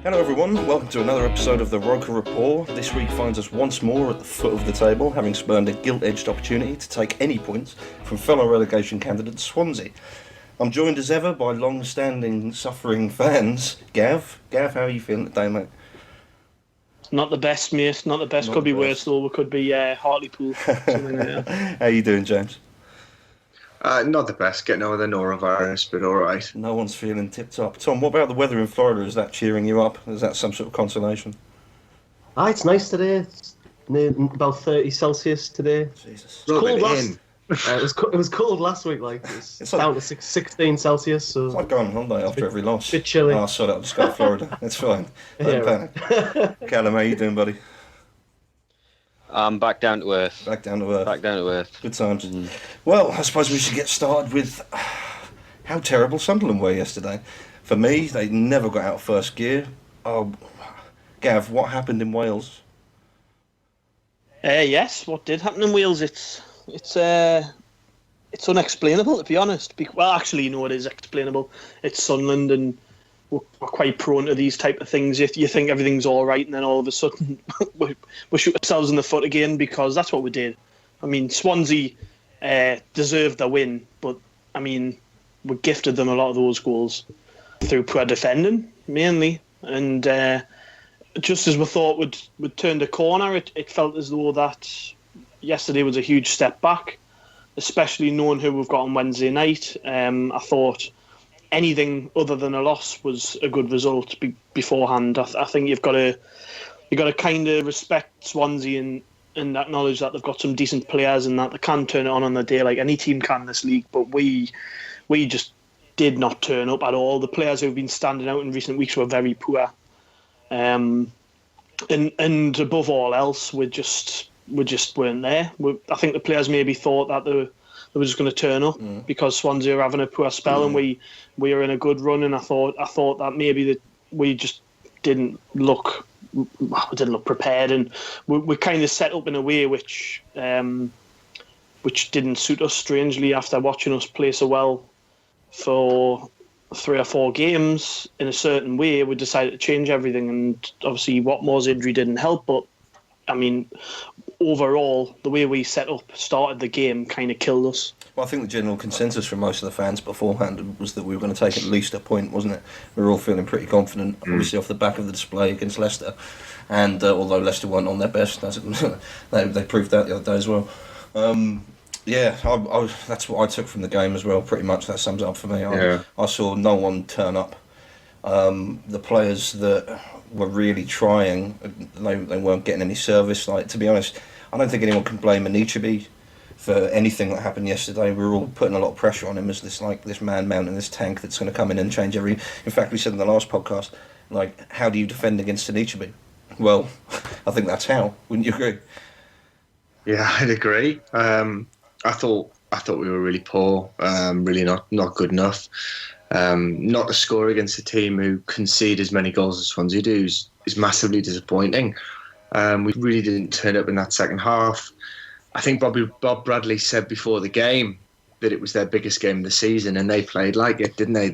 Hello everyone, welcome to another episode of the Roker Rapport. This week finds us once more at the foot of the table, having spurned a gilt-edged opportunity to take any points from fellow relegation candidate Swansea. I'm joined as ever by long-standing suffering fans. Gav, how are you feeling today, mate? Not the best, mate. Not the best. Could be worse, though. It could be Hartlepool. Something like that. How you doing, James? Not the best, getting over the norovirus, but alright. No one's feeling tip-top. Tom, what about the weather in Florida? Is that cheering you up? Is that some sort of consolation? It's nice today. It's about 30 Celsius today. Jesus. It was cold it was cold last week, it's down to 16 Celsius. So it's like going on holiday after every loss. A bit chilly. Oh, sorry, I'll just go to Florida. It's fine. Don't panic. Callum, how you doing, buddy? I'm back down to earth. Back down to earth. Good times. Mm. Well, I suppose we should get started with how terrible Sunderland were yesterday. For me, they never got out of first gear. Oh, Gav, what happened in Wales? Yes, what did happen in Wales? It's unexplainable, to be honest. Well, actually, you know what is explainable. It's Sunderland, and we're quite prone to these type of things. If you think everything's all right, and then all of a sudden we shoot ourselves in the foot again, because that's what we did. I mean, Swansea deserved the win, but I mean, we gifted them a lot of those goals through poor defending, mainly. And just as we thought we'd turned a corner, it felt as though that yesterday was a huge step back, especially knowing who we've got on Wednesday night. I thought anything other than a loss was a good result beforehand. I think you've got to kind of respect Swansea and acknowledge that they've got some decent players and that they can turn it on the day like any team can in this league. But we just did not turn up at all. The players who've been standing out in recent weeks were very poor, and above all else, we just weren't there. I think the players maybe thought that they were just going to turn up because Swansea are having a poor spell and we are in a good run. And I thought that maybe that we just didn't look prepared, and we kind of set up in a way which didn't suit us. Strangely, after watching us play so well for 3 or 4 games in a certain way, we decided to change everything. And obviously, Watmore's injury didn't help, but I mean, overall, the way we started the game kind of killed us. Well, I think the general consensus from most of the fans beforehand was that we were going to take at least a point, wasn't it? We were all feeling pretty confident, obviously off the back of the display against Leicester. And although Leicester weren't on their best, they proved that the other day as well. That's what I took from the game as well, pretty much. That sums it up for me. I saw no one turn up. The players that were really trying, they weren't getting any service. Like, to be honest, I don't think anyone can blame Anichebe for anything that happened yesterday. We were all putting a lot of pressure on him as this man mounting this tank that's going to come in and change everything. In fact, we said in the last podcast, like, how do you defend against Anichebe? Well, I think that's how. Wouldn't you agree? Yeah, I'd agree. I thought we were really poor, really not good enough. Not to score against a team who concede as many goals as Swansea do is massively disappointing. We really didn't turn up in that second half. I think Bob Bradley said before the game that it was their biggest game of the season, and they played like it, didn't they?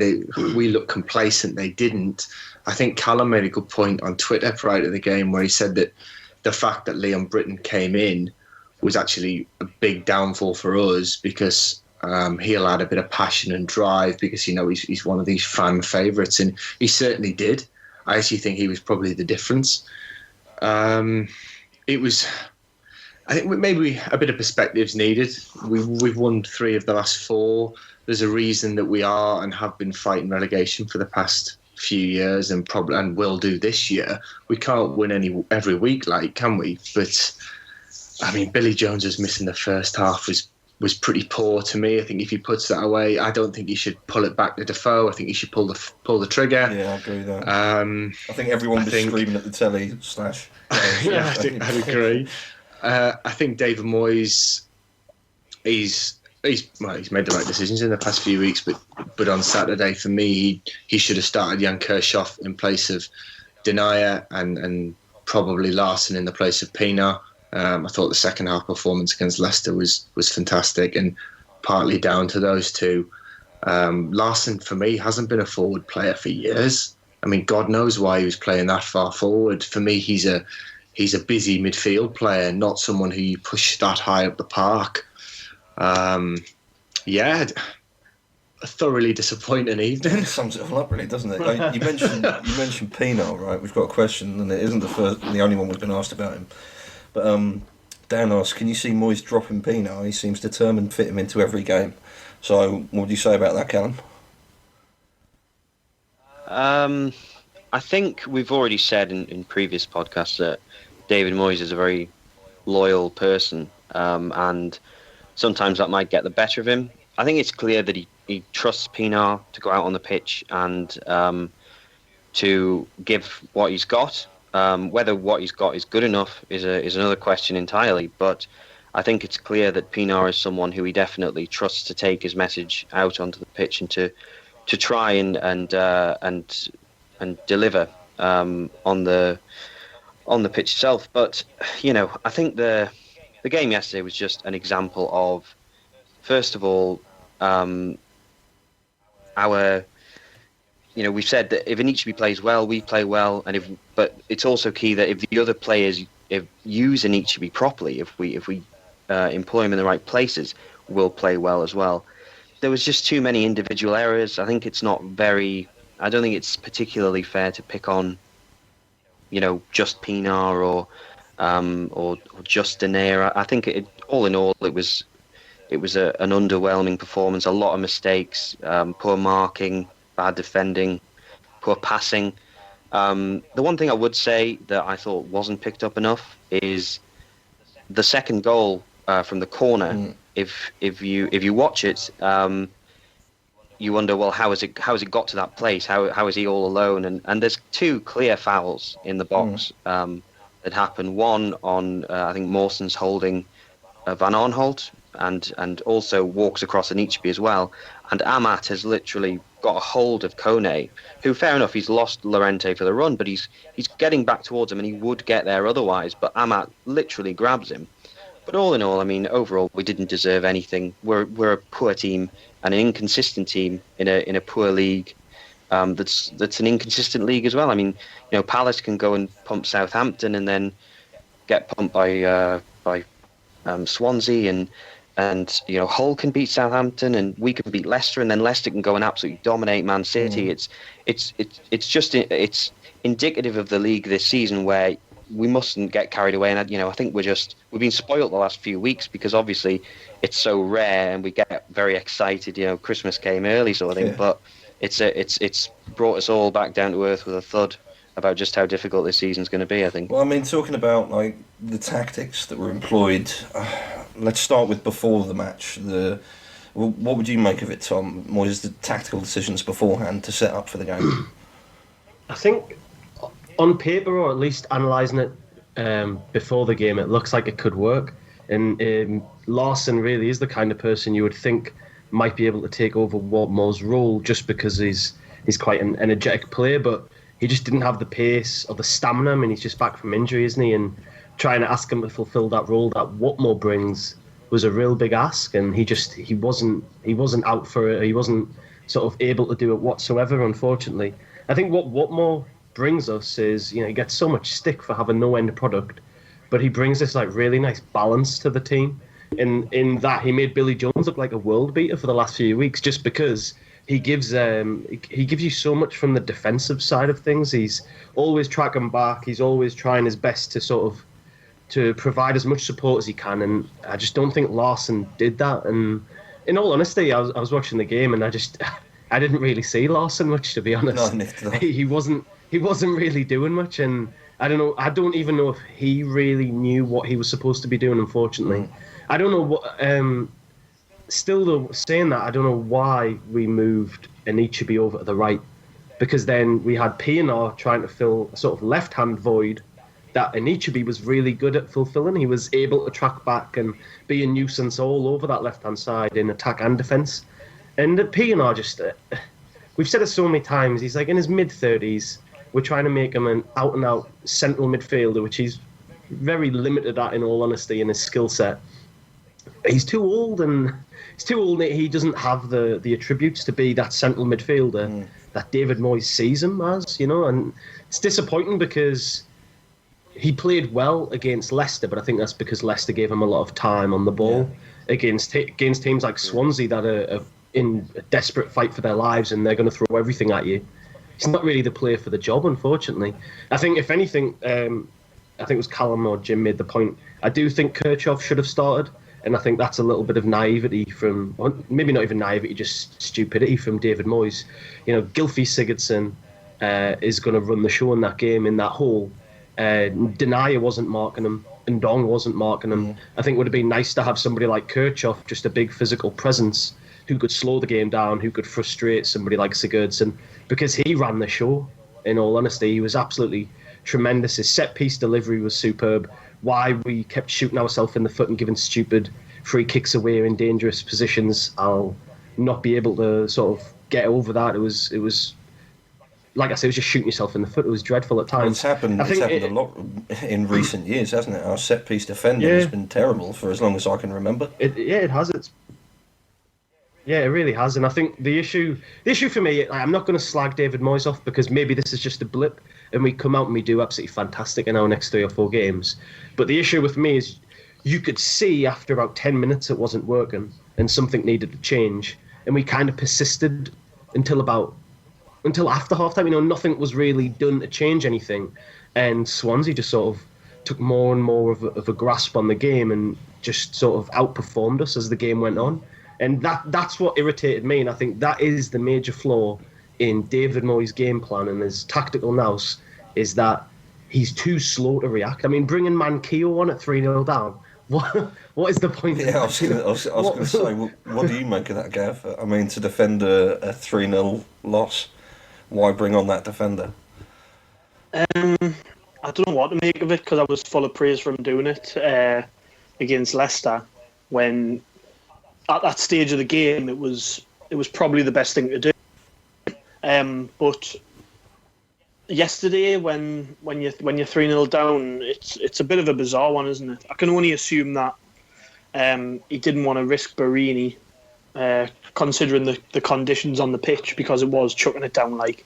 We looked complacent. They didn't. I think Callum made a good point on Twitter prior to the game where he said that the fact that Leon Britton came in was actually a big downfall for us because he'll add a bit of passion and drive because, you know, he's one of these fan favourites, and he certainly did. I actually think he was probably the difference. I think maybe a bit of perspective's needed. We've won 3 of the last 4. There's a reason that we are and have been fighting relegation for the past few years and will do this year. We can't win every week, like, can we? But I mean, Billy Jones's missing the first half was pretty poor to me. I think if he puts that away, I don't think he should pull it back to Defoe. I think he should pull the trigger. Yeah, I agree with that. I think everyone was screaming at the telly / I'd agree. I think David Moyes, he's made the right decisions in the past few weeks, but on Saturday for me he should have started Jan Kirchhoff in place of Denier and probably Larson in the place of Pienaar. I thought the second half performance against Leicester was fantastic, and partly down to those two. Larson, for me, hasn't been a forward player for years. I mean, God knows why he was playing that far forward. For me, he's a busy midfield player, not someone who you push that high up the park. Yeah, a thoroughly disappointing evening. It sums it all up, really, doesn't it? Like, you mentioned Pino, right? We've got a question, and it isn't the only one we've been asked about him. But Dan asks, can you see Moyes dropping Pino? He seems determined to fit him into every game. So, what would you say about that, Callum? I think we've already said in previous podcasts that David Moyes is a very loyal person, and sometimes that might get the better of him. I think it's clear that he trusts Pino to go out on the pitch and to give what he's got. Whether what he's got is good enough is another question entirely. But I think it's clear that Pino is someone who he definitely trusts to take his message out onto the pitch and to try and deliver on the pitch itself. But I think the game yesterday was just an example of, first of all, we've said that if Anichebe plays well, we play well, but it's also key that if the other players use Anichebe properly, if we employ him in the right places, we'll play well as well. There was just too many individual errors. I think I don't think it's particularly fair to pick on, just Pinar or just Denaire. I think all in all, it was an underwhelming performance. A lot of mistakes, poor marking, bad defending, poor passing. The one thing I would say that I thought wasn't picked up enough is the second goal from the corner. If you watch it, you wonder, well, how has it got to that place? How is he all alone? And there's two clear fouls in the box that happen. One on I think Mawson's holding Van Aanholt and also walks across Anichebe as well. And Amat has literally got a hold of Kone, who, fair enough, he's lost Llorente for the run, but he's getting back towards him, and he would get there otherwise. But Amat literally grabs him. But all in all, I mean, overall, we didn't deserve anything. We're a poor team and an inconsistent team in a poor league. That's an inconsistent league as well. I mean, Palace can go and pump Southampton and then get pumped by Swansea, and Hull can beat Southampton, and we can beat Leicester, and then Leicester can go and absolutely dominate Man City. It's indicative of the league this season, where we mustn't get carried away. And I think we've been spoilt the last few weeks because obviously it's so rare and we get very excited. Christmas came early, sort of thing. Yeah. But it's brought us all back down to earth with a thud about just how difficult this season's going to be, I think. Well, I mean, talking about like the tactics that were employed, let's start with before the match. What would you make of it, Tom? Moyes' the tactical decisions beforehand to set up for the game? I think on paper, or at least analysing it before the game, it looks like it could work. And Larsson really is the kind of person you would think might be able to take over Watmore's role, just because he's quite an energetic player, but he just didn't have the pace or the stamina. I mean, he's just back from injury, isn't he? And trying to ask him to fulfil that role that Watmore brings was a real big ask, and he wasn't out for it. He wasn't sort of able to do it whatsoever, unfortunately. I think what Watmore brings us is, he gets so much stick for having no end product, but he brings this like really nice balance to the team. In that he made Billy Jones look like a world beater for the last few weeks, just because he gives you so much from the defensive side of things. He's always tracking back. He's always trying his best to provide as much support as he can, and I just don't think Larsson did that. And in all honesty, I was watching the game, and I didn't really see Larsson much, to be honest. No, he wasn't really doing much, and I don't even know if he really knew what he was supposed to be doing, unfortunately. I don't know what. Still, though, saying that, I don't know why we moved Anichebe over to the right, because then we had Pienaar trying to fill a sort of left-hand void that Anichebe was really good at fulfilling. He was able to track back and be a nuisance all over that left-hand side in attack and defence. And Pienaar just... we've said it so many times, he's like in his mid-30s. We're trying to make him an out-and-out central midfielder, which he's very limited at, in all honesty, in his skill set. he's too old, and he doesn't have the attributes to be that central midfielder that David Moyes sees him as, and it's disappointing because he played well against Leicester, but I think that's because Leicester gave him a lot of time on the ball against teams like Swansea that are in a desperate fight for their lives, and they're going to throw everything at you. He's not really the player for the job, unfortunately. I think, if anything, I think it was Callum or Jim made the point, I do think Kirchhoff should have started, and I think that's a little bit of naivety from, maybe not even naivety, just stupidity from David Moyes. Gylfi Sigurdsson is going to run the show in that game, in that hole. Denier wasn't marking him, and Dong wasn't marking him. I think it would have been nice to have somebody like Kirchhoff, just a big physical presence, who could slow the game down, who could frustrate somebody like Sigurdsson, because he ran the show, in all honesty. He was absolutely tremendous. His set-piece delivery was superb. Why we kept shooting ourselves in the foot and giving stupid free kicks away in dangerous positions, I'll not be able to sort of get over that. It was like I said, it was just shooting yourself in the foot. It was dreadful at times. It's happened a lot in recent years, hasn't it? Our set-piece defending has been terrible for as long as I can remember. It has. It really has. And I think the issue for me, I'm not going to slag David Moyes off, because maybe this is just a blip and we come out and we do absolutely fantastic in our next 3 or 4 games. But the issue with me is you could see after about 10 minutes it wasn't working and something needed to change. And we kind of persisted until after half-time. Nothing was really done to change anything. And Swansea just sort of took more and more of a grasp on the game and just sort of outperformed us as the game went on. And that's what irritated me, and I think that is the major flaw in David Moyes' game plan and his tactical nous, is that he's too slow to react. I mean, bringing Manquillo on at 3-0 down, what is the point? Yeah, I was going to say, what do you make of that, Gav? I mean, to defend a 3-0 loss, why bring on that defender? I don't know what to make of it, because I was full of praise for him doing it against Leicester, when at that stage of the game it was probably the best thing to do. But yesterday, when you're 3-0 down, it's a bit of a bizarre one, isn't it? I can only assume that he didn't want to risk Borini, considering the conditions on the pitch, because it was chucking it down like.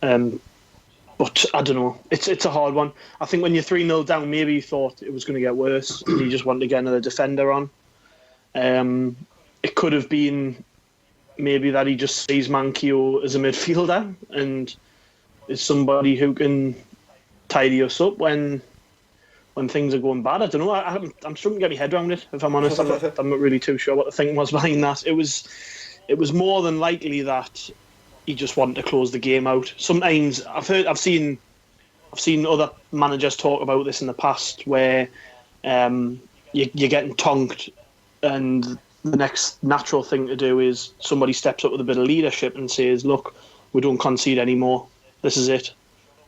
But I don't know. It's a hard one. I think when you're 3-0 down, maybe you thought it was going to get worse, and you just wanted to get another defender on. It could have been maybe that he just sees Manquillo as a midfielder and is somebody who can tidy us up when things are going bad. I don't know. I'm struggling to get my head around it, if I'm honest. I'm not really too sure what the thinking was behind that. It was more than likely that he just wanted to close the game out. Sometimes I've seen other managers talk about this in the past, where you're getting tonked, and the next natural thing to do is somebody steps up with a bit of leadership and says, look, we don't concede anymore. This is it.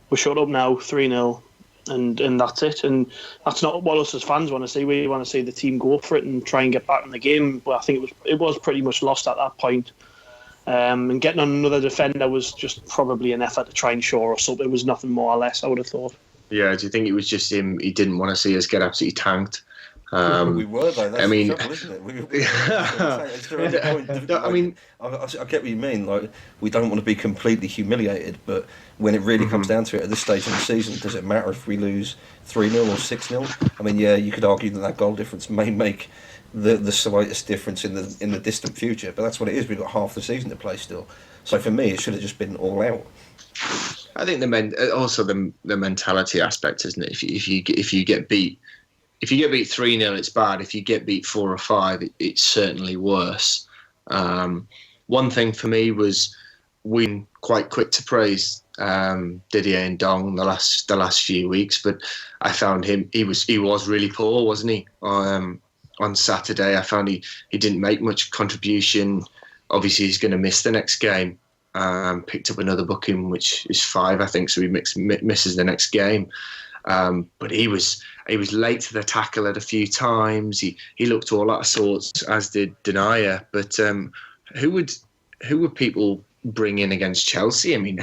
We're shut up now, 3-0, and that's it. And that's not what us as fans want to see. We want to see the team go for it and try and get back in the game. But I think it was pretty much lost at that point. And getting on another defender was just probably an effort to try and shore us up. It was nothing more or less, I would have thought. Yeah, do you think it was just him? He didn't want to see us get absolutely tanked. We were, though. That's the trouble, isn't it? I get what you mean. Like, we don't want to be completely humiliated, but when it really comes down to it, at this stage of the season, does it matter if we lose 3-0 or 6-0? I mean, yeah, you could argue that goal difference may make the slightest difference in the distant future, but that's what it is. We've got half the season to play still. So for me, it should have just been all out. I think the mentality aspect, isn't it? If you get beat. If you get beat 3-0, it's bad. If you get beat 4 or 5, it's certainly worse. One thing for me was we're quite quick to praise Didier and Dong the last few weeks, but I found he was really poor, wasn't he? On Saturday, I found he didn't make much contribution. Obviously, he's going to miss the next game. Picked up another booking, which is 5, I think, so he misses the next game. But he was late to the tackle at a few times. He looked all out of sorts, as did Denier. But who would people bring in against Chelsea? I mean,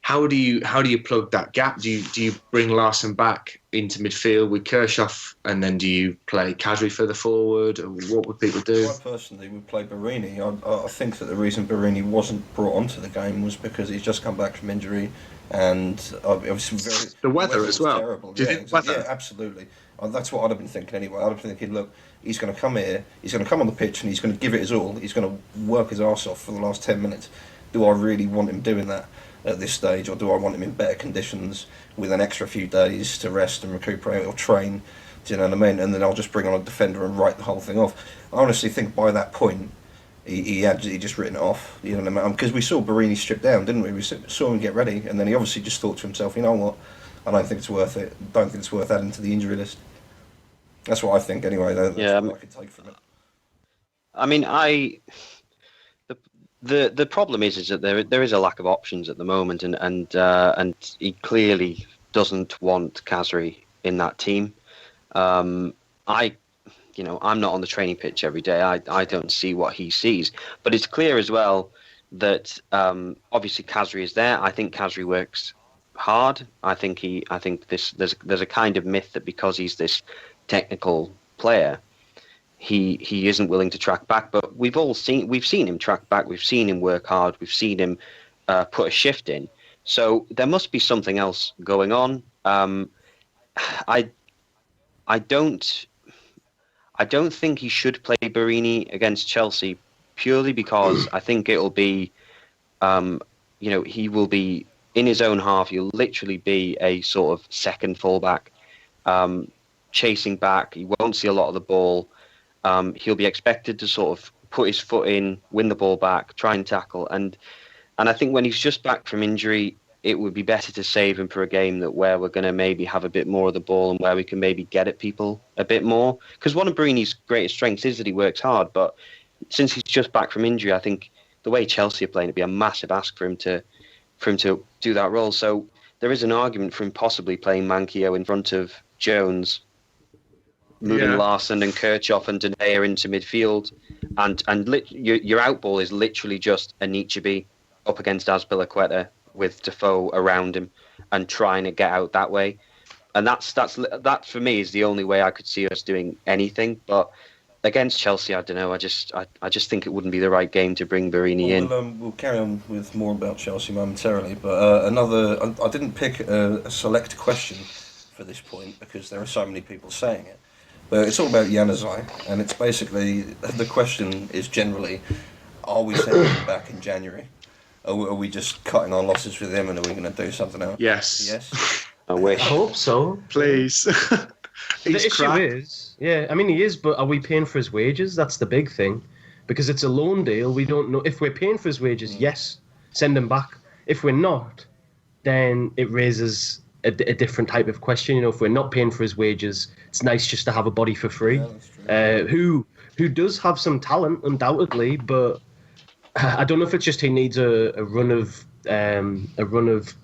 how do you plug that gap? Do you bring Larson back into midfield with Kirchhoff, and then do you play Khazri further forward? Or what would people do? I personally would play Borini. I think that the reason Borini wasn't brought onto the game was because he's just come back from injury, and obviously the weather as well. Terrible. Do you think weather? Yeah, absolutely. That's what I'd have been thinking anyway. I'd have been thinking, look, he's going to come here, he's going to come on the pitch, and he's going to give it his all. He's going to work his arse off for the last 10 minutes. Do I really want him doing that at this stage, or do I want him in better conditions with an extra few days to rest and recuperate or train? Do you know what I mean? And then I'll just bring on a defender and write the whole thing off. I honestly think by that point he just written it off. You know what I mean? Because we saw Borini strip down, didn't we? We saw him get ready, and then he obviously just thought to himself, you know what? I don't think it's worth it. Don't think it's worth adding to the injury list. That's what I think anyway. That's what I could take from it. I mean, The problem is that there is a lack of options at the moment, and he clearly doesn't want Khazri in that team. I'm not on the training pitch every day. I don't see what he sees, but it's clear as well that obviously Khazri is there. I think Khazri works hard. I think there's a kind of myth that because he's this technical player, he isn't willing to track back, but we've seen him track back, we've seen him work hard, we've seen him put a shift in. So there must be something else going on. I don't think he should play Borini against Chelsea purely because I think it'll be, he will be in his own half. He'll literally be a sort of second fullback, chasing back. He won't see a lot of the ball. He'll be expected to sort of put his foot in, win the ball back, try and tackle. And I think when he's just back from injury, it would be better to save him for a game where we're going to maybe have a bit more of the ball and where we can maybe get at people a bit more. Because one of Borini's greatest strengths is that he works hard. But since he's just back from injury, I think the way Chelsea are playing, it'd be a massive ask for him to do that role. So there is an argument for him possibly playing Manquillo in front of Jones, moving Larson and Kirchhoff and De Gea into midfield, and your outball is literally just a Anichebe up against Azpilicueta with Defoe around him and trying to get out that way. And that for me is the only way I could see us doing anything. But against Chelsea, I don't know. I just think it wouldn't be the right game to bring Borini in. We'll carry on with more about Chelsea momentarily. But I didn't pick a select question for this point because there are so many people saying it. But it's all about Januzaj, and it's basically, the question is generally, are we sending him back in January? Are we just cutting our losses with him, and are we going to do something else? Yes. Yes? I wish. I hope so. Please. The issue is, he is, but are we paying for his wages? That's the big thing. Because it's a loan deal, we don't know. If we're paying for his wages, yes, send him back. If we're not, then it raises a different type of question. If we're not paying for his wages, it's nice just to have a body for free. Yeah, who does have some talent, undoubtedly, but I don't know if it's just he needs a run of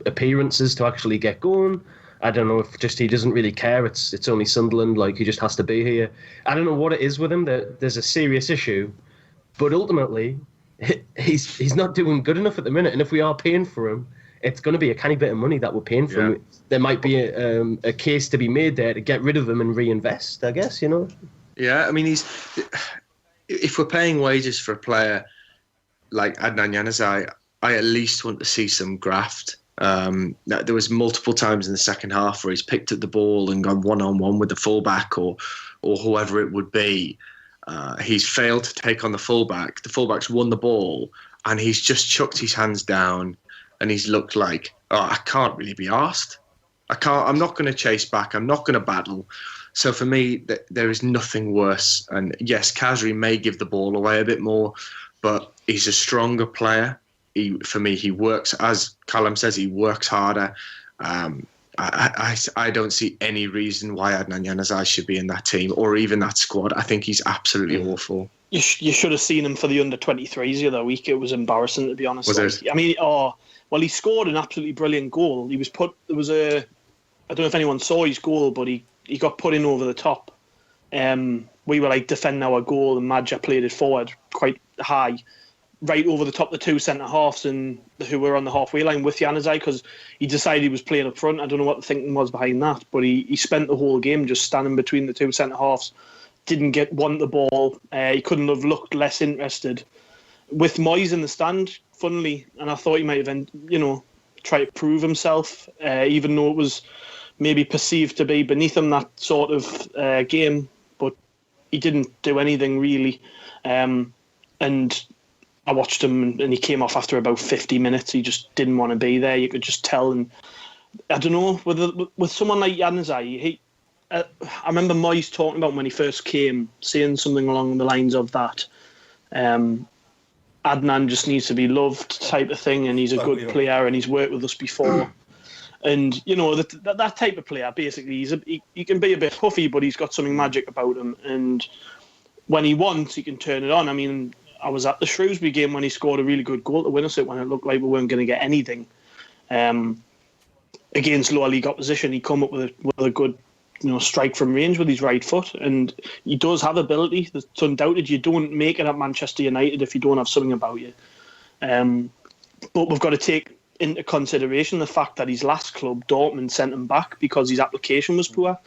appearances to actually get going. I don't know if just he doesn't really care. It's only Sunderland, like he just has to be here. I don't know what it is with him. There's a serious issue, but ultimately he's not doing good enough at the minute. And if we are paying for him, it's going to be a canny bit of money that we're paying for him. There might be a case to be made there to get rid of him and reinvest, I guess, Yeah, I mean, if we're paying wages for a player like Adnan Januzaj, I at least want to see some graft. There was multiple times in the second half where he's picked up the ball and gone one-on-one with the fullback or whoever it would be. He's failed to take on the fullback. The fullback's won the ball and he's just chucked his hands down and he's looked like, I can't really be arsed. I'm not going to chase back. I'm not going to battle. So for me, there is nothing worse. And yes, Khazri may give the ball away a bit more, but he's a stronger player. For me, he works, as Callum says, he works harder. I don't see any reason why Adnan Januzaj should be in that team or even that squad. I think he's absolutely awful. You should have seen him for the under-23s the other week. It was embarrassing, to be honest. Was it? I mean, he scored an absolutely brilliant goal. I don't know if anyone saw his goal, but he got put in over the top. We were defending our goal and Madja played it forward quite high. right over the top of the two centre-halves and who were on the halfway line with Januzaj, because he decided he was playing up front. I don't know what the thinking was behind that, but he spent the whole game just standing between the two centre-halves, didn't want the ball. He couldn't have looked less interested. With Moyes in the stand, funnily, and I thought he might have, tried to prove himself, even though it was maybe perceived to be beneath him, that sort of game, but he didn't do anything really. And I watched him, and he came off after about 50 minutes. He just didn't want to be there. You could just tell. And I don't know, with someone like Januzaj, I remember Moyes talking about when he first came, saying something along the lines of that. Adnan just needs to be loved, type of thing, and he's a good player, and he's worked with us before. And that type of player, basically, he can be a bit huffy, but he's got something magic about him. And when he wants, he can turn it on. I mean, I was at the Shrewsbury game when he scored a really good goal to win us it, when it looked like we weren't going to get anything. Against lower league opposition, he come up with a good, strike from range with his right foot, and he does have ability. It's undoubted. You don't make it at Manchester United if you don't have something about you. But we've got to take into consideration the fact that his last club, Dortmund, sent him back because his application was poor.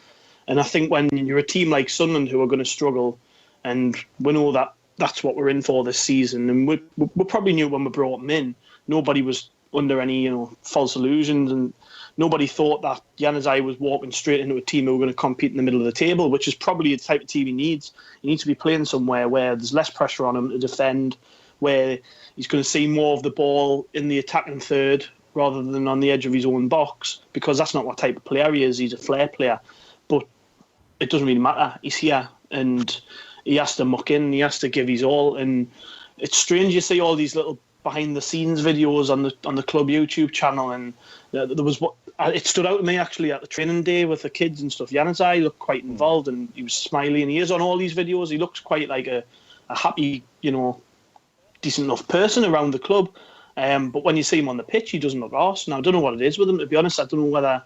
And I think when you're a team like Sunderland who are going to struggle, and we know that that's what we're in for this season, and we probably knew when we brought him in, nobody was under any false illusions, and nobody thought that Januzaj was walking straight into a team who were going to compete in the middle of the table, which is probably the type of team he needs. He needs to be playing somewhere where there's less pressure on him to defend, where he's going to see more of the ball in the attacking third rather than on the edge of his own box, because that's not what type of player he is. He's a flair player. But it doesn't really matter. He's here, and he has to muck in, he has to give his all. And it's strange, you see all these little behind-the-scenes videos on the club YouTube channel, and there was it stood out to me actually at the training day with the kids and stuff. Januzaj looked quite involved, and he was smiling, and he is on all these videos. He looks quite like a happy, decent enough person around the club. But when you see him on the pitch, he doesn't look arse. Now, I don't know what it is with him, to be honest. I don't know whether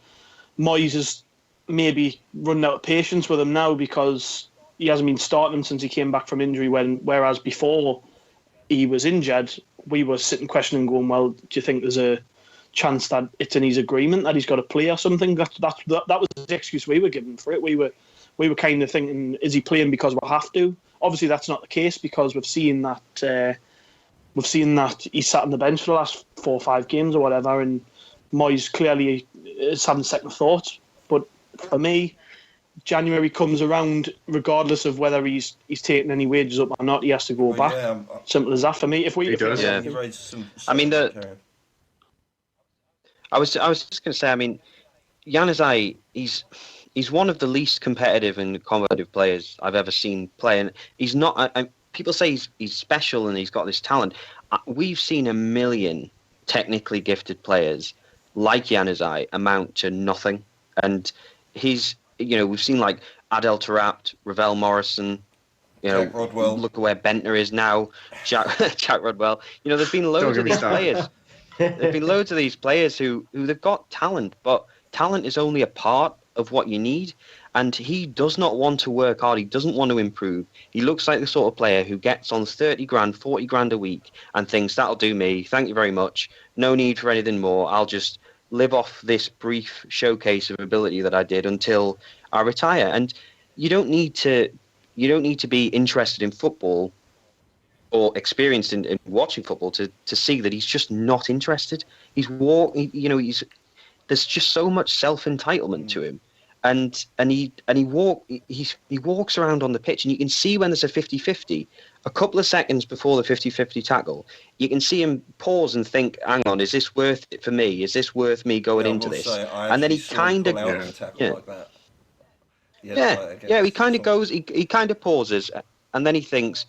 Moyes is maybe running out of patience with him now, because he hasn't been starting him since he came back from injury, whereas before he was injured, we were sitting questioning, going, well, do you think there's a chance that it's in his agreement that he's got to play or something? That was the excuse we were given for it. We were kind of thinking, is he playing because we have to? Obviously, that's not the case, because we've seen that he sat on the bench for the last 4 or 5 games or whatever, and Moyes clearly is having second thoughts. But for me, January comes around, regardless of whether he's taking any wages up or not, he has to go back. Yeah, simple as that for me. I mean, I was just going to say, I mean, Januzaj, he's one of the least competitive and combative players I've ever seen play, and he's not. People say he's special and he's got this talent. We've seen a million technically gifted players like Januzaj amount to nothing, and we've seen like Adel Taarabt, Ravel Morrison, Jack Rodwell. Look at where Bentner is now, Jack Rodwell. There've been loads of these players. There've been loads of these players who they've got talent, but talent is only a part of what you need. And he does not want to work hard. He doesn't want to improve. He looks like the sort of player who gets on 30 grand, 40 grand a week and thinks, that'll do me. Thank you very much. No need for anything more. I'll just live off this brief showcase of ability that I did until I retire. And you don't need to be interested in football or experienced in watching football to see that he's just not interested. There's just so much self-entitlement to him. And he walks around on the pitch, and you can see when there's a 50-50, a couple of seconds before the 50-50 tackle, you can see him pause and think, hang on, is this worth it for me? Is this worth me going into this? And then he kind of he kind of goes, he kind of pauses, and then he thinks,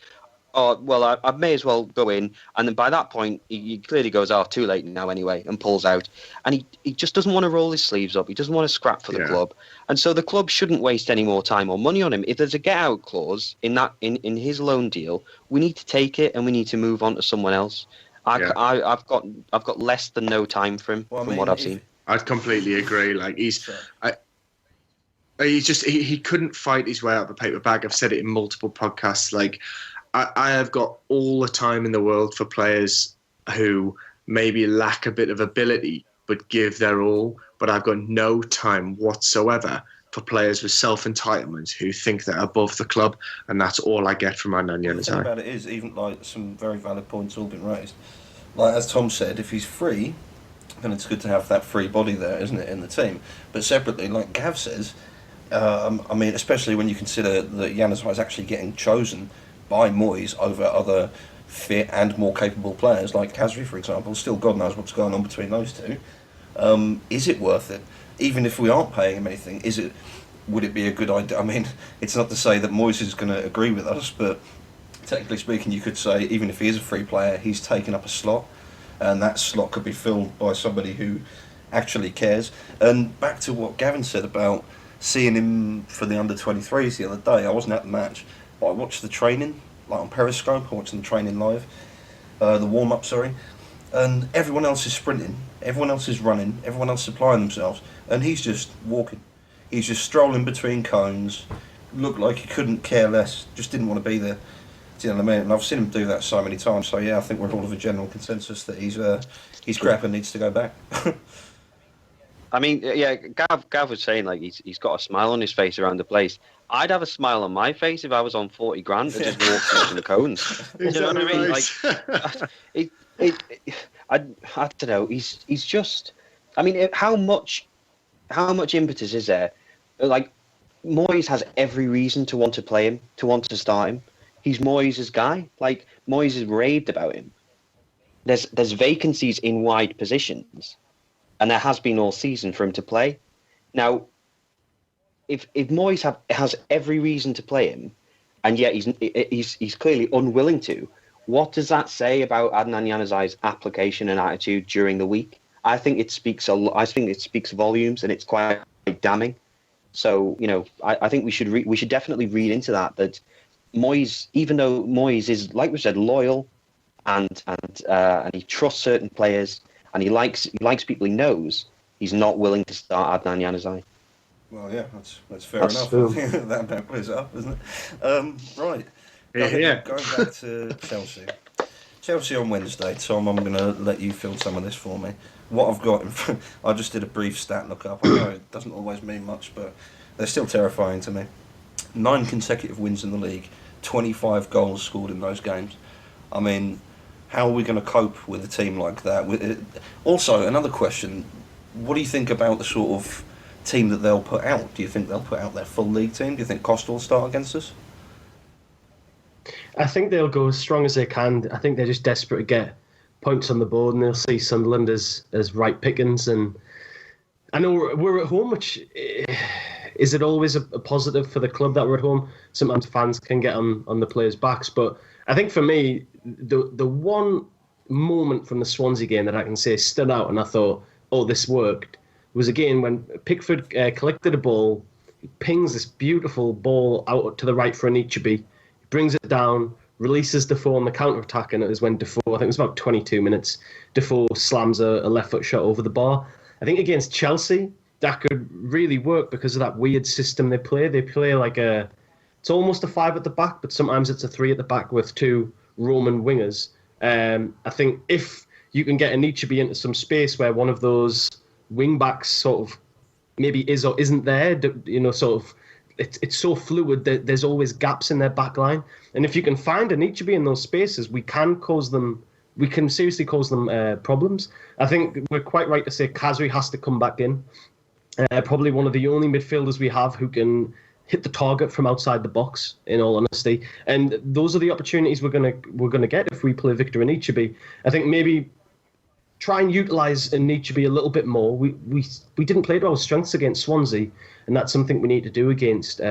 oh, well, I may as well go in. And then by that point, he clearly goes, oh, too late now anyway, and pulls out. And he just doesn't want to roll his sleeves up. He doesn't want to scrap for the club. And so the club shouldn't waste any more time or money on him. If there's a get-out clause in his loan deal, we need to take it and we need to move on to someone else. I've got less than no time for him from what I've seen. I'd completely agree. Like he couldn't fight his way out of the paper bag. I've said it in multiple podcasts. Like, I have got all the time in the world for players who maybe lack a bit of ability but give their all. But I've got no time whatsoever for players with self-entitlement who think they're above the club, and that's all I get from Adnan Januzaj. The thing about it is, even like some very valid points all been raised. Like as Tom said, if he's free, then it's good to have that free body there, isn't it, in the team? But separately, like Gav says, I mean, especially when you consider that Januzaj is actually getting chosen by Moyes over other fit and more capable players like Khazri, for example. Still, God knows what's going on between those two. Is it worth it? Even if we aren't paying him anything, would it be a good idea? I mean, it's not to say that Moyes is going to agree with us, but technically speaking, you could say even if he is a free player, he's taken up a slot, and that slot could be filled by somebody who actually cares. And back to what Gavin said about seeing him for the under-23s the other day. I wasn't at the match, but I watched the training, like on Periscope. I watched the training live, the warm-up, sorry. And everyone else is sprinting, everyone else is running, everyone else supplying themselves, and he's just walking. He's just strolling between cones, looked like he couldn't care less, just didn't want to be there. Do you know what I mean? And I've seen him do that so many times, so yeah, I think we're all of a general consensus that he's crap and needs to go back. I mean, yeah, Gav was saying like he's got a smile on his face around the place. I'd have a smile on my face if I was on 40 grand and just walked through some cones. You know what I mean? Like, I don't know. He's just. I mean, how much impetus is there? Like, Moyes has every reason to want to play him, to want to start him. He's Moyes' guy. Like, Moyes has raved about him. There's vacancies in wide positions, and there has been all season for him to play. Now, if Moyes has every reason to play him, and yet he's clearly unwilling to, what does that say about Adnan Januzaj's application and attitude during the week? I think it speaks volumes, and it's quite damning. So, you know, I think we should definitely read into that Moyes, even though Moyes is, like we said, loyal and he trusts certain players and he likes people he knows, he's not willing to start Adnan Januzaj. Well, yeah, that's fair enough. That about clears it up, isn't it? Right. Going back to Chelsea. Chelsea on Wednesday. Tom, I'm going to let you fill some of this for me. What I've got, I just did a brief stat look up. I know it doesn't always mean much, but they're still terrifying to me. 9 consecutive wins in the league, 25 goals scored in those games. I mean, how are we going to cope with a team like that? Also, another question, what do you think about the sort of team that they'll put out? Do you think they'll put out their full league team? Do you think Costa will start against us? I think they'll go as strong as they can. I think they're just desperate to get points on the board, and they'll see Sunderland as right pickings. And I know we're at home, which is it always a positive for the club that we're at home? Sometimes fans can get on the players' backs, but I think for me, the one moment from the Swansea game that I can say stood out, and I thought, oh, this worked, was again when Pickford collected a ball, he pings this beautiful ball out to the right for Anichebe, brings it down, releases Defoe on the counter-attack, and it was when Defoe, I think it was about 22 minutes, Defoe slams a left-foot shot over the bar. I think against Chelsea, that could really work because of that weird system they play. They play like it's almost a 5 at the back, but sometimes it's a 3 at the back with 2 Roman wingers. I think if you can get Anichebe into some space where one of those wing-backs sort of maybe is or isn't there, you know, sort of, it's so fluid that there's always gaps in their back line. And if you can find Anichebe in those spaces, we can seriously cause them problems. I think we're quite right to say Khazri has to come back in. Probably one of the only midfielders we have who can hit the target from outside the box, in all honesty. And those are the opportunities we're gonna get if we play Victor Anichebe. I think maybe try and utilise Anichebe a little bit more. We didn't play to our strengths against Swansea, and that's something we need to do against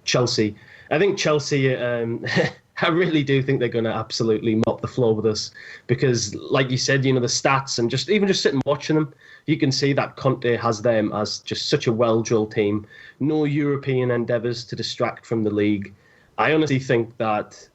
Chelsea. I think Chelsea, I really do think they're going to absolutely mop the floor with us because, like you said, you know, the stats and just sitting watching them, you can see that Conte has them as just such a well-drilled team. No European endeavours to distract from the league. I honestly think that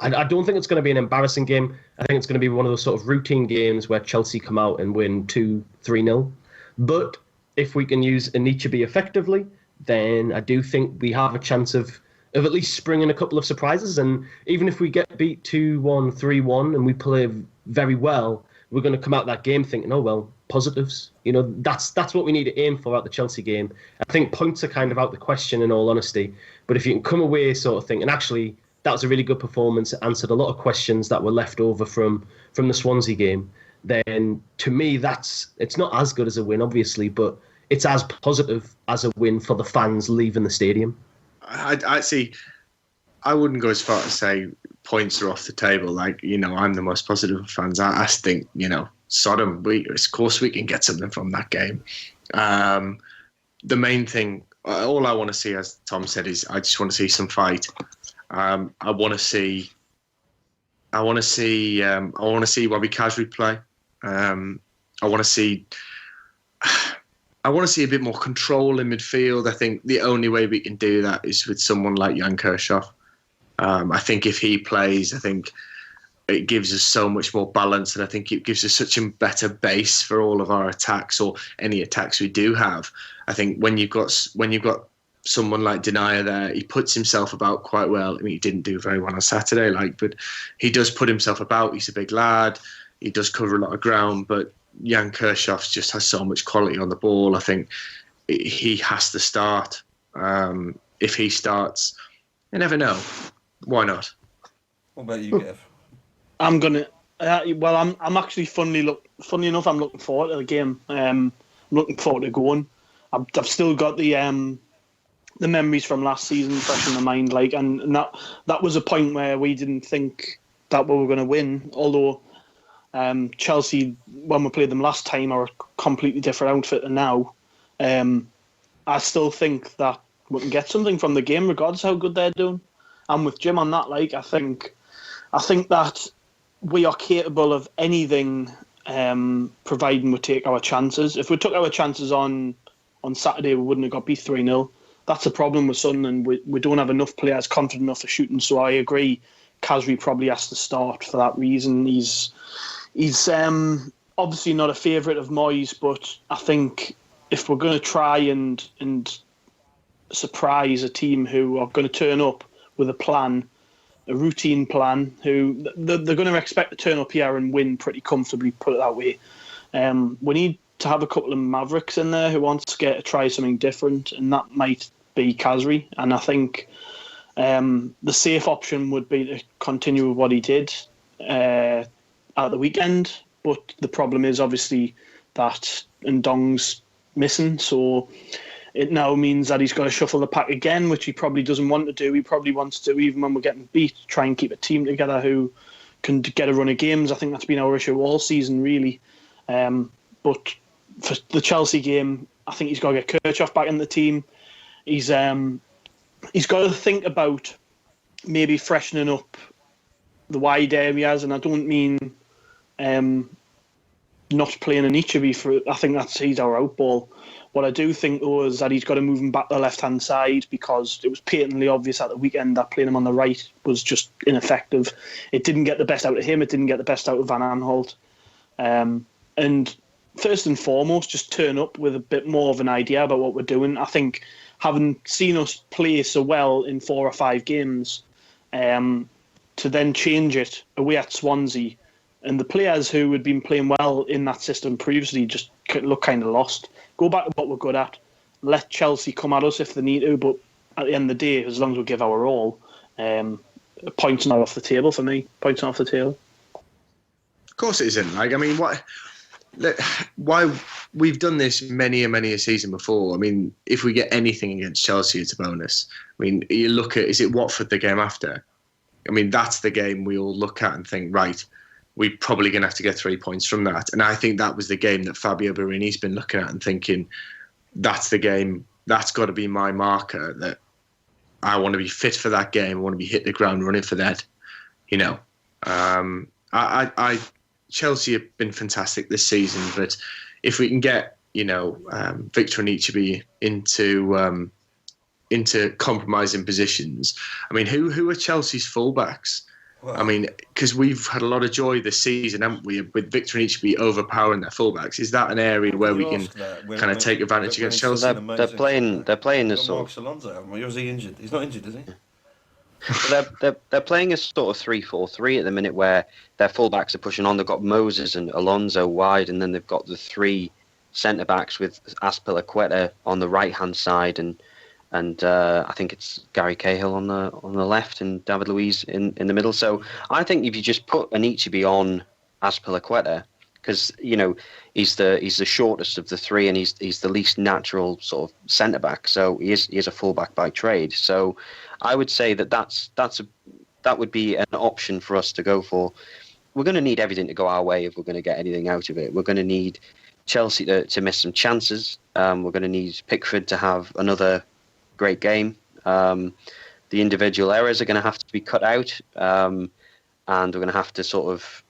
I don't think it's going to be an embarrassing game. I think it's going to be one of those sort of routine games where Chelsea come out and win 2-3-0. But if we can use Anichebe effectively, then I do think we have a chance of at least springing a couple of surprises. And even if we get beat 2-1, 3-1, and we play very well, we're going to come out that game thinking, oh, well, positives. That's what we need to aim for at the Chelsea game. I think points are kind of out the question, in all honesty. But if you can come away sort of thing, and actually that was a really good performance, it answered a lot of questions that were left over from the Swansea game, then to me it's not as good as a win, obviously, but it's as positive as a win for the fans leaving the stadium. I see. I wouldn't go as far to say points are off the table. Like, I'm the most positive of fans. I think, Sodom, of course we can get something from that game. The main thing, all I want to see, as Tom said, is I just want to see some fight. I want to see Bobby Khazri play. I want to see a bit more control in midfield. I think the only way we can do that is with someone like Adnan Kirchhoff. I think if he plays, I think it gives us so much more balance, and I think it gives us such a better base for all of our attacks, or any attacks we do have. I think when you've got someone like Denier there, he puts himself about quite well. I mean, he didn't do very well on Saturday, but he does put himself about. He's a big lad. He does cover a lot of ground, but Adnan Kirchhoff just has so much quality on the ball. I think he has to start. If he starts, you never know. Why not? What about you, Kev? I'm gonna. I'm actually funny enough. I'm looking forward to the game. I'm looking forward to going. I've still got the memories from last season fresh in my mind. And that was a point where we didn't think that we were going to win. Although Chelsea, when we played them last time, are a completely different outfit than now. I still think that we can get something from the game, regardless of how good they're doing. I'm with Jim on that. I think that we are capable of anything, providing we take our chances. If we took our chances on Saturday, we wouldn't have got beat 3-0. That's a problem with Sunderland. We don't have enough players confident enough for shooting. So I agree, Khazri probably has to start for that reason. He's obviously not a favourite of Moyes, but I think if we're going to try and surprise a team who are going to turn up with a plan, a routine plan, who they're going to expect to turn up here and win pretty comfortably, put it that way. We need to have a couple of mavericks in there who wants to get to try something different, and that might be Khazri. And I think the safe option would be to continue with what he did at the weekend. But the problem is obviously that Ndong's missing, so it now means that he's got to shuffle the pack again, which he probably doesn't want to do. He probably wants to, even when we're getting beat, try and keep a team together who can get a run of games. I think that's been our issue all season, really. But for the Chelsea game, I think he's got to get Kirchhoff back in the team. He's got to think about maybe freshening up the wide areas, and I don't mean not playing an Ichibi. I think he's our outball. What I do think, though, is that he's got to move him back to the left-hand side, because it was patently obvious at the weekend that playing him on the right was just ineffective. It didn't get the best out of him. It didn't get the best out of Van Aanholt. And first and foremost, just turn up with a bit more of an idea about what we're doing. I think having seen us play so well in 4 or 5 games, to then change it away at Swansea, and the players who had been playing well in that system previously just look kind of lost. Go back to what we're good at. Let Chelsea come at us if they need to, but at the end of the day, as long as we give our all, points not off the table for me. Points not off the table. Of course it isn't. Why we've done this many a season before. I mean, if we get anything against Chelsea, it's a bonus. I mean, you look at, is it Watford the game after? I mean, that's the game we all look at and think, right, we're probably going to have to get 3 points from that. And I think that was the game that Fabio Borini's been looking at and thinking, that's the game, that's got to be my marker, that I want to be fit for that game. I want to be hitting the ground running for that. Chelsea have been fantastic this season, but if we can get, Victor Anichebe into compromising positions, I mean, who are Chelsea's fullbacks? Well, I mean, because we've had a lot of joy this season, haven't we, with Victor Anichebe overpowering their fullbacks. Is that an area where we can kind of take advantage against Chelsea? They're playing this sort. Marcos Alonso, or is he injured? He's not injured, is he? They're playing a sort of 3-4-3 at the minute, where their fullbacks are pushing on. They've got Moses and Alonso wide, and then they've got the three centre backs with Azpilicueta on the right hand side, and I think it's Gary Cahill on the left and David Luiz in the middle. So I think if you just put Anichebe on Azpilicueta, because he's the shortest of the three, and he's the least natural sort of centre back. So he is a fullback by trade. So I would say that would be an option for us to go for. We're going to need everything to go our way if we're going to get anything out of it. We're going to need Chelsea to miss some chances. We're going to need Pickford to have another great game. The individual errors are going to have to be cut out, and we're going to have to sort of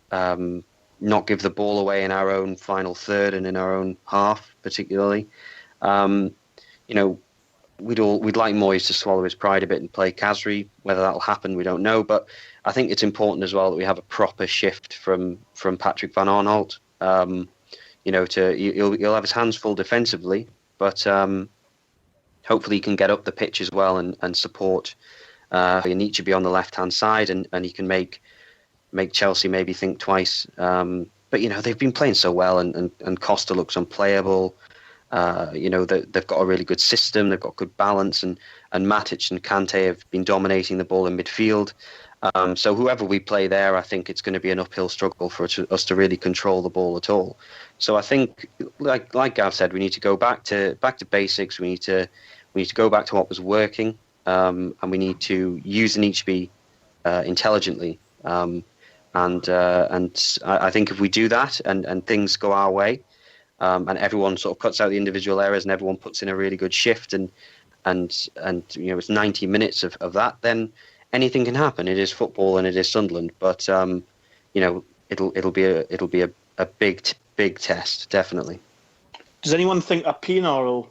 not give the ball away in our own final third and in our own half, particularly. We'd like Moyes to swallow his pride a bit and play Khazri. Whether that'll happen, we don't know. But I think it's important as well that we have a proper shift from Patrick Van Aanholt. He'll have his hands full defensively, but hopefully he can get up the pitch as well and support Anichebe on the left hand side, and he can make Chelsea maybe think twice. But they've been playing so well, and Costa looks unplayable. They've got a really good system. They've got good balance, and Matic and Kante have been dominating the ball in midfield. So whoever we play there, I think it's going to be an uphill struggle for us to really control the ball at all. So I think, like Gav said, we need to go back to basics. We need to go back to what was working, and we need to use Anichebe intelligently. And I think if we do that and things go our way, and everyone sort of cuts out the individual errors and everyone puts in a really good shift, and it's 90 minutes of that, then anything can happen. It is football and it is Sunderland, but it'll be a big test, definitely. Does anyone think that Pienaar will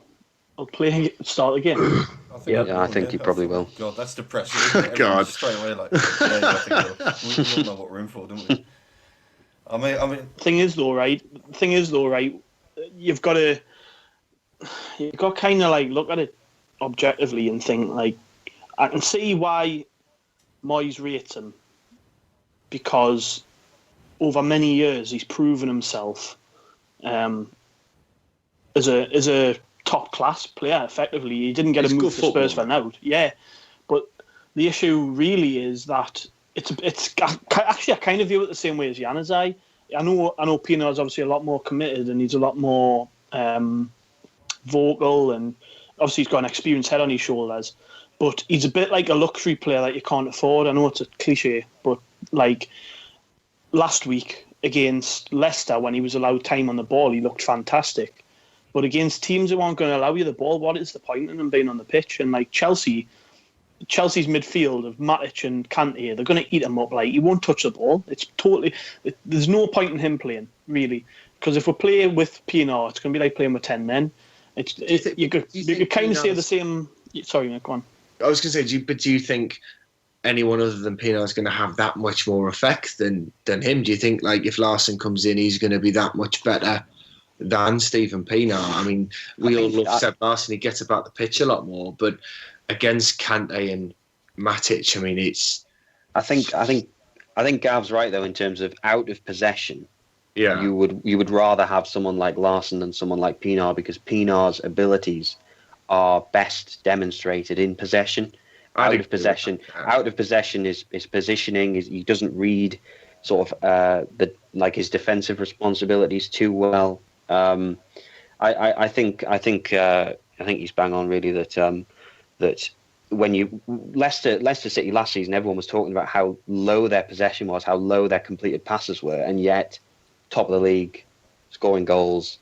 start again? I think he probably will. God, that's depressing. Isn't it? God, straight away I think we all know what we're in for, don't we? I mean. Thing is though, right? You've got to kind of like look at it objectively and think, like, I can see why Moyes rates him, because over many years he's proven himself as a top class player. Effectively, he didn't get a move to Spurs for now. Yeah, but the issue really is that it's actually I kind of view it the same way as Januzaj. I know Pienaar is obviously a lot more committed and he's a lot more vocal, and obviously he's got an experienced head on his shoulders. But he's a bit like a luxury player that you can't afford. I know it's a cliche, but like last week against Leicester, when he was allowed time on the ball, he looked fantastic. But against teams who aren't going to allow you the ball, what is the point in him being on the pitch? And like Chelsea's midfield of Matic and Kante, they're going to eat him up. Like, he won't touch the ball. There's no point in him playing, really. Because if we're playing with Pienaar, it's going to be like playing with 10 men. You could kind of say the same. Sorry, Nick, go on. I was going to say, do you think anyone other than Pienaar is going to have that much more effect than him? Do you think, like, if Larson comes in, he's going to be that much better than Stephen Pienaar? I mean, we all love Seb Larson. He gets about the pitch a lot more, but against Kante and Matic, I mean, it's. I think Gav's right though in terms of out of possession. Yeah, you would rather have someone like Larson than someone like Pienaar, because Pienaar's abilities are best demonstrated in possession. Out of possession is positioning. He doesn't read sort of his defensive responsibilities too well. I think he's bang on really that when Leicester City last season, everyone was talking about how low their possession was, how low their completed passes were, and yet top of the league, scoring goals,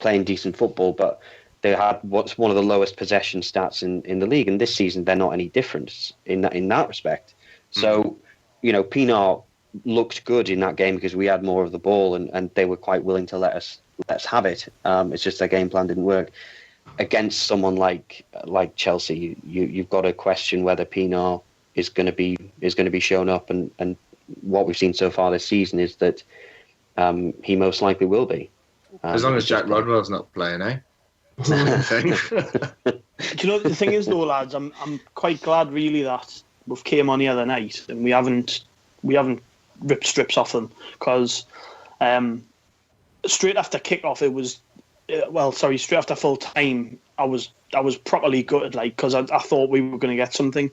playing decent football, but they had what's one of the lowest possession stats in the league, and this season they're not any different in that respect. So, Pienaar looked good in that game because we had more of the ball, and they were quite willing to let us have it. It's just their game plan didn't work. Against someone like Chelsea, you've got to question whether Pienaar is going to be shown up, and what we've seen so far this season is that he most likely will be. As long as Jack Rodwell's not playing, eh? Do you know the thing is though, lads? I'm quite glad really that we've came on the other night and we haven't ripped strips off them, because straight after kick-off straight after full time I was properly gutted, like, because I thought we were going to get something,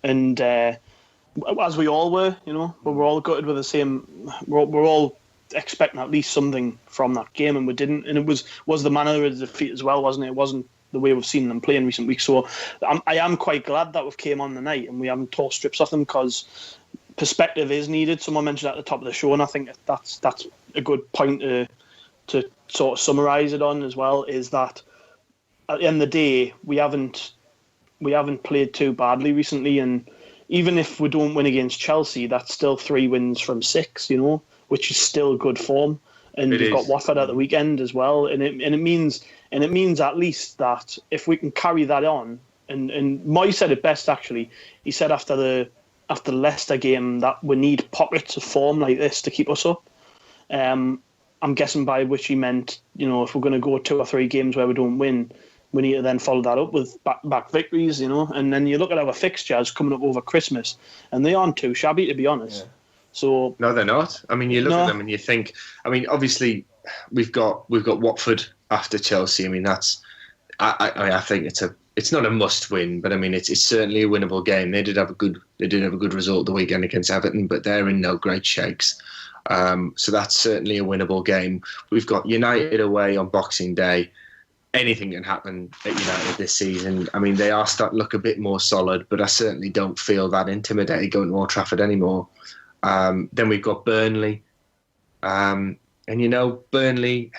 and as we all were, we were all gutted with the same. We're all expecting at least something from that game, and we didn't. And it was the manner of the defeat as well, wasn't it? It wasn't the way we've seen them play in recent weeks. So I am quite glad that we've came on the night and we haven't tore strips off them, because perspective is needed. Someone mentioned at the top of the show, and I think that's a good point to sort of summarise it on as well, is that at the end of the day, we haven't played too badly recently, and even if we don't win against Chelsea, that's still 3 wins from 6, which is still good form. And we've got Watford at the weekend as well, and it means at least that if we can carry that on, and Moyes said it best actually. He said after the Leicester game that we need pockets of form like this to keep us up. I'm guessing by which he meant, if we're going to go 2 or 3 games where we don't win, we need to then follow that up with back victories, And then you look at our fixtures coming up over Christmas, and they aren't too shabby, to be honest. Yeah. So no, they're not. I mean, you look at them and you think. I mean, obviously, we've got Watford after Chelsea. I mean, that's. I think it's not a must win, but I mean, it's certainly a winnable game. They did have a good result the weekend against Everton, but they're in no great shakes. So that's certainly a winnable game. We've got United away on Boxing Day. Anything can happen at United this season. I mean, they are starting to look a bit more solid, but I certainly don't feel that intimidated going to Old Trafford anymore. Then we've got Burnley. And, Burnley,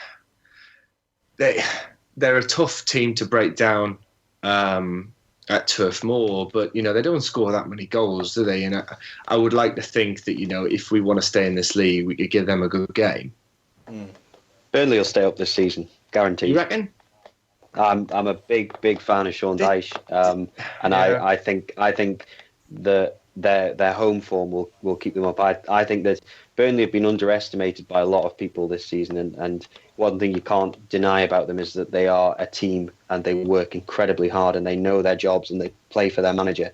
they're a tough team to break down at Turf Moor, but, they don't score that many goals, do they? And I would like to think that, if we want to stay in this league, we could give them a good game. Burnley will stay up this season, guaranteed. You reckon? I'm a big fan of Sean Dyche, and yeah. I think that their home form will keep them up. I think that Burnley have been underestimated by a lot of people this season, and one thing you can't deny about them is that they are a team and they work incredibly hard and they know their jobs and they play for their manager.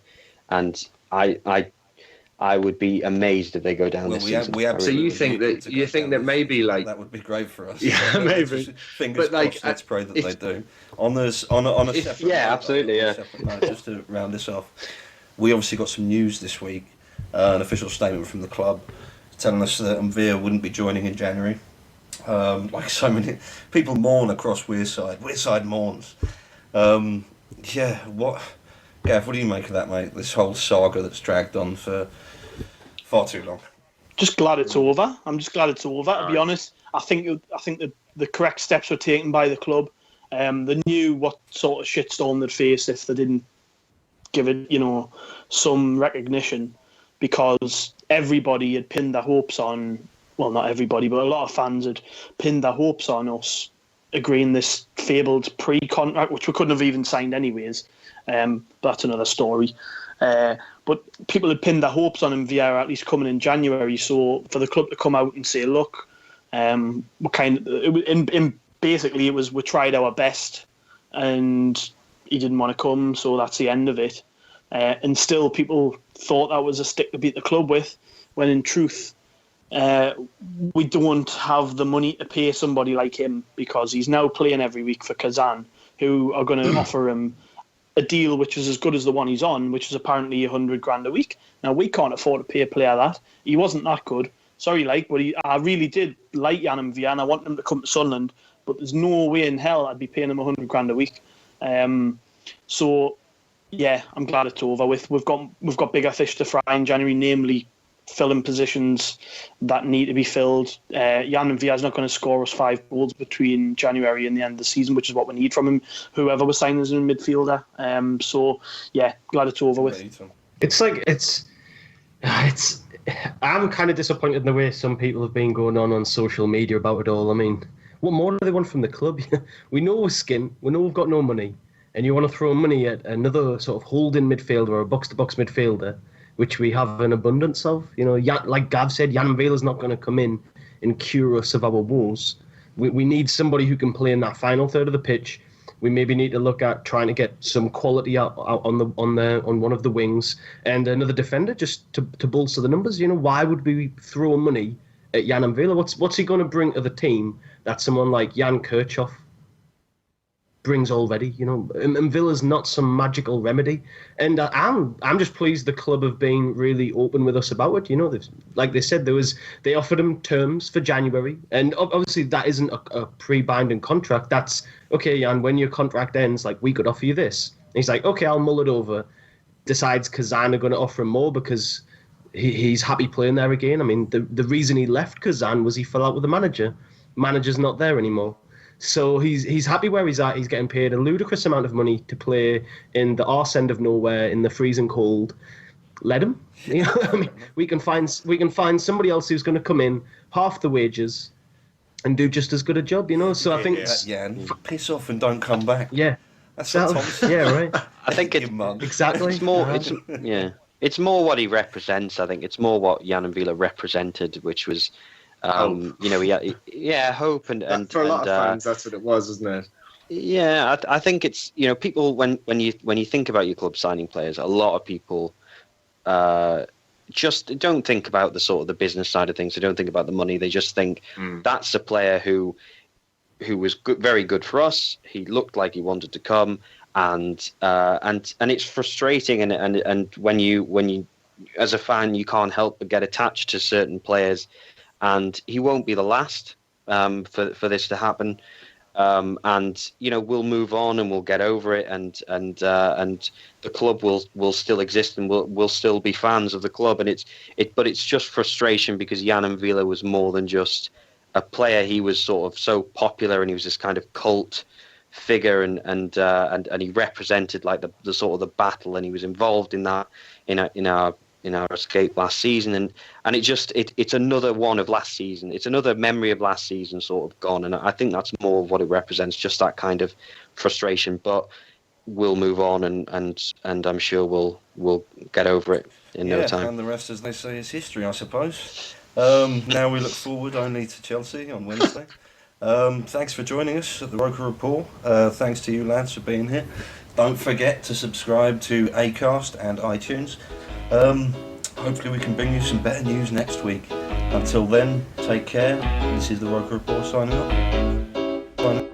And I would be amazed if they go down this season. So you think that maybe like that would be great for us? Yeah, maybe. Fingers crossed. Let's pray that they do. On a separate yeah, absolutely, yeah. Note, just to round this off, we obviously got some news this week. An official statement from the club telling us that Mvia wouldn't be joining in January. Like so many people mourn across Wearside. Wearside mourns. Gav, what do you make of that, mate? This whole saga that's dragged on for far too long. Just glad it's over. I'm just glad it's over. To be honest, I think the correct steps were taken by the club. They knew what sort of shitstorm they'd face if they didn't give it, some recognition, because everybody had pinned their hopes on. Well, not everybody, but a lot of fans had pinned their hopes on us agreeing this fabled pre-contract, which we couldn't have even signed anyways. But that's another story. But people had pinned their hopes on him via at least coming in January. So for the club to come out and say, look, basically it was we tried our best and he didn't want to come, so that's the end of it. And still people thought that was a stick to beat the club with, when in truth we don't have the money to pay somebody like him, because he's now playing every week for Kazan, who are going to offer him a deal which is as good as the one he's on, which is apparently $100,000 a week. Now, we can't afford to pay a player that. He wasn't that good. Sorry, but I really did like Jan Mvia, and I want him to come to Sunderland, but there's no way in hell I'd be paying him $100,000 a week. So, yeah, I'm glad it's over with. We've got bigger fish to fry in January, namely filling positions that need to be filled. Jan Mvia is not going to score us 5 goals between January and the end of the season, which is what we need from him, whoever was signed as a midfielder. So, yeah, glad it's over with. I'm kind of disappointed in the way some people have been going on social media about it all. I mean, what more do they want from the club? We know we're skin, we know we've got no money, and you want to throw money at another sort of holding midfielder or a box-to-box midfielder, which we have an abundance of. Like Gav said, Jan Mvela's not going to come in and cure us of our woes. We need somebody who can play in that final third of the pitch. We maybe need to look at trying to get some quality out on one of the wings and another defender just to bolster the numbers. You know, why would we throw money at Jan Villa? What's he going to bring to the team that someone like Jan Kirchhoff brings already? You know, and Villa's not some magical remedy. And I'm just pleased the club have been really open with us about it. You know, like they said, they offered him terms for January, and obviously that isn't a pre-binding contract. That's okay, Jan. When your contract ends, like, we could offer you this. And he's like, okay, I'll mull it over. Decides Kazan are going to offer him more because he's happy playing there again. I mean, the reason he left Kazan was he fell out with the manager. Manager's not there anymore. So he's happy where he's at. He's getting paid a ludicrous amount of money to play in the arse end of nowhere in the freezing cold. Let him. You know, I mean, we can find somebody else who's going to come in half the wages and do just as good a job. You know. So I think and piss off and don't come back. Yeah, that's what Tom said. Yeah, right. I think exactly. It's more. It's more what he represents. I think it's more what Jan Villa represented, which was. Hope. You know, hope and for a lot of fans, that's what it was, isn't it? Yeah, I think it's, you know, people when you think about your club signing players, a lot of people just don't think about the sort of the business side of things. They don't think about the money. They just think that's a player who was good, very good for us. He looked like he wanted to come, and it's frustrating. And when you as a fan, you can't help but get attached to certain players. And he won't be the last for this to happen. And you know, we'll move on and we'll get over it, and the club will still exist, and we'll still be fans of the club. And but it's just frustration because Jan Villa was more than just a player. He was sort of so popular, and he was this kind of cult figure, and he represented like the sort of the battle, and he was involved in that in our escape last season, and it's another one of last season. It's another memory of last season sort of gone, and I think that's more of what it represents, just that kind of frustration. But we'll move on, and I'm sure we'll get over it in no time. And the rest, as they say, is history, I suppose. Now we look forward only to Chelsea on Wednesday. Thanks for joining us at the Roker Rapport. Thanks to you lads for being here. Don't forget to subscribe to Acast and iTunes. Hopefully we can bring you some better news next week. Until then, take care. This is the Roker Report signing off. Bye now.